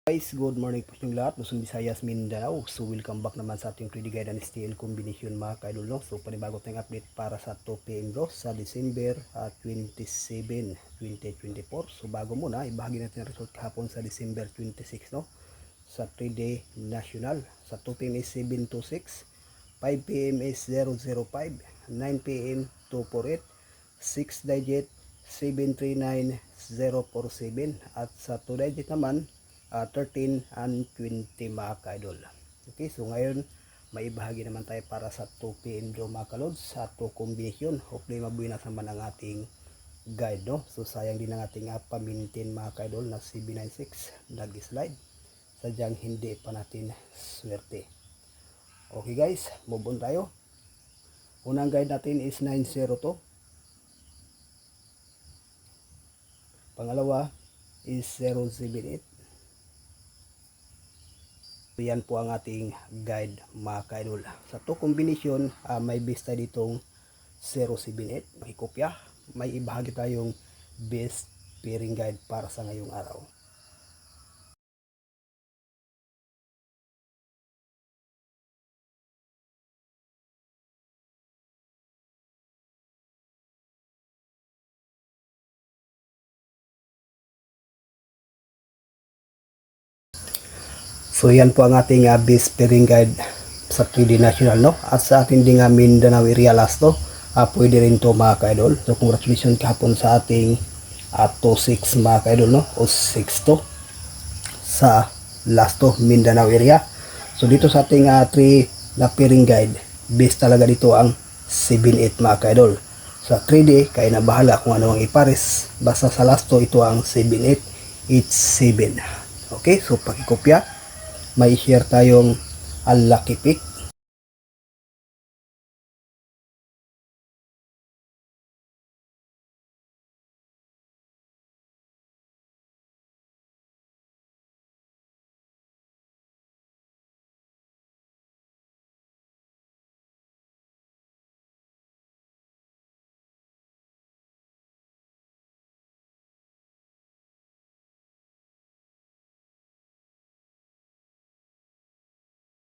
Guys, good morning po yung lahat. Luzon, Visayas, Mindanao. So welcome back naman sa ating 3D guide and STL combination mga kaidol, no? So panibago tayong update para sa 2 PM bro sa December 27, 2024. So bago muna, ibahagi natin ang result kahapon sa December 26, no? Sa 3D national. Sa 2 PM is 726, 5 PM is 005, 9 PM 248, 6 digit 739047 at sa 2 digit naman 13 and 20 mga ka-idol. Okay, so ngayon may ibahagi naman tayo para sa 2 PM draw mga ka-lods sa 2 combination. Hopefully mabuinas naman ang ating guide, no? So sayang din ang ating pamintin mga ka-idol na CB96 nag-slide. Sadyang hindi pa natin swerte. Okay guys, move on tayo. Unang guide natin is 902. Pangalawa is 078. Yan po ang ating guide mga ka-idol. Sa 2 combination, may base tayo ditong 078. Makikopya. May ibahagi tayong best pairing guide para sa ngayong araw. So yan po ang ating base pairing guide sa 3D national, no? At sa ating ding Mindanao area last, no? Pwede rin to mga ka-idol. So congratulations kahapon sa ating 2-6 mga ka-idol, no? O 6-2 sa last to Mindanao area. So dito sa ating 3 na pairing guide, base talaga dito ang 7-8 mga ka-idol. Sa 3D, kaya na bahala kung ano ang ipares. Basta sa last to ito ang 7-8, 8-7. Okay, so pakikopya. May share tayong unlucky pick.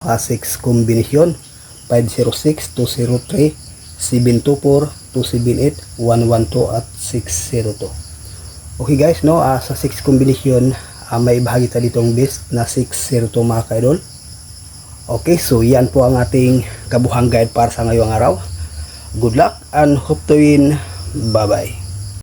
A6 kombinasyon 506, 203, 724, 278, 112 at 602. Okay guys, no, sa 6 kombinasyon may bahagi tayo ditong best na 602 mga ka-idol. Okay, so yan po ang ating kabuhang guide para sa ngayong araw. Good luck and hope to win. Bye bye.